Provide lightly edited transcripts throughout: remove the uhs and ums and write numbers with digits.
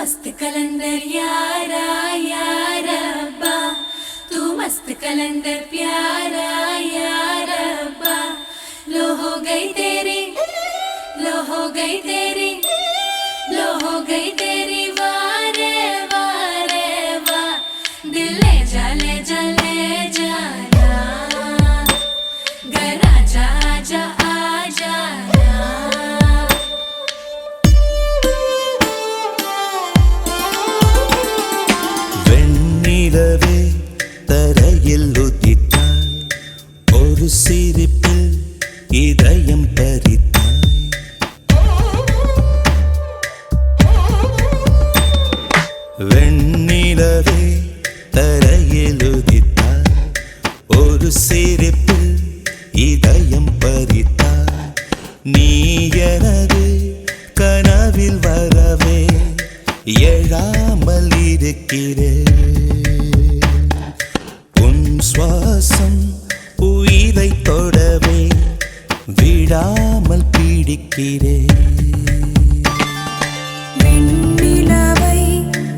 मस्त कलंदर यारा यारा अब्बा, तू मस्त कलंदर प्यारा यारा अब्बा। लो हो गई तेरी, लो हो गई तेरी, लो हो गई तेरी वारे वारे वाह। दिल ले जा ले जा ले जाना, घर आजा आजा आजा ना। வெண்ணிலவே தரையில் உதித்தாய், ஒரு சிரிப்பில் இதயம் பறித்தாய். வெண்ணிலவே தரையில் உதித்தாய், ஒரு சிரிப்பில் இதயம் பறித்தாய். நீ எனது கனவில் வரவே எழாமல் இருக்கிறேன். உன் சுவாசம் உயிரை தொடவே விடாமல் பிடிக்கிறேன். வெண்ணிலவை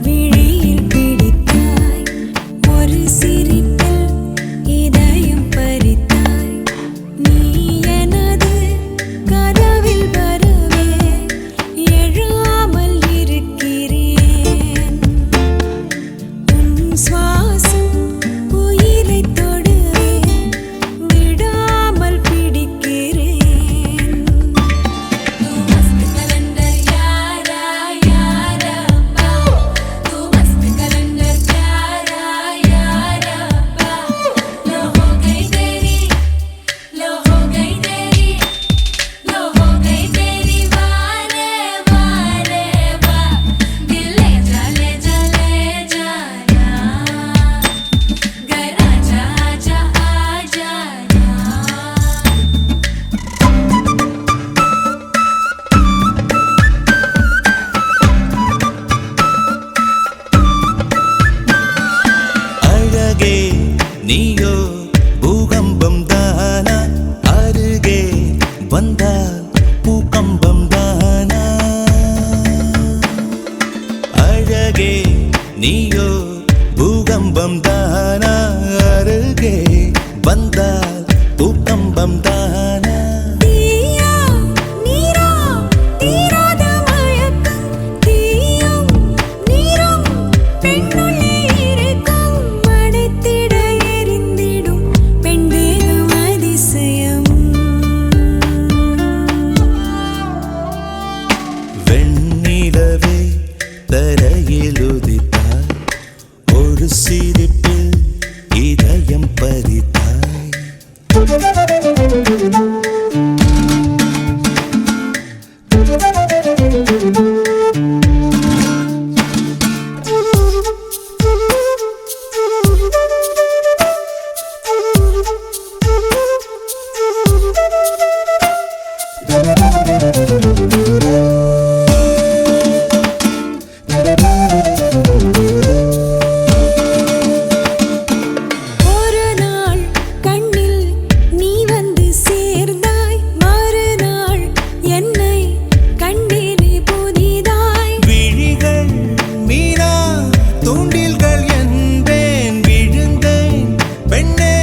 விழியில் பிடித்தாய், ஒரு சிரிப்பில் இதயம் பறித்தாய். நீ எனது கனவில் வரவே எழாமல் இருக்கிறேன். உன் சுவாசம் உயிரை தொடவே விடாமல் பிடிக்கிறேன். तू मस्त कलंदर यारा यारा अब्बा, तू मस्त कलंदर प्यारा यारा अब्बा। लो हो गई तेरी, लो हो गई तेरी, लो हो गई तेरी वारे वारे वाह। दिल ले जा ले जा ले जाना, घर आजा आजा आजा ना। அழகே நீயோ பூகம்பம் தானா, அருகே வந்தால் பூகம்பம் தானா. அழகே நீயோ பூகம்பம் தானா, அருகே வந்தால் பூகம்பம் தானா. தீயா நீரா தீராத மயக்கம், தீயும் நீரும் பெண்ணுள்ளே இருக்கும். மடைத்திட எரிந்திடும் பெண் தேகம் அதிசயம். வெண்ணிலவே தரையில் உதித்தாய், ஒரு சிரிப்பில் இதயம் பறித்தாய். ஒரு நாள் கண்ணில் நீ வந்து சேர்ந்தாய், மறுநாள் என்னை கண்டேனே புதிதாய். விழிகள் மீனா தூண்டில்கள் என்பேன், விழுந்தேன் பெண்ணே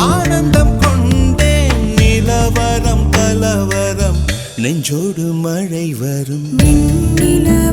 ஆனந்தம் கொண்டேன். நிலவரம் கலவரம் நெஞ்சோடு மழை வரும். வெண்ணிலவே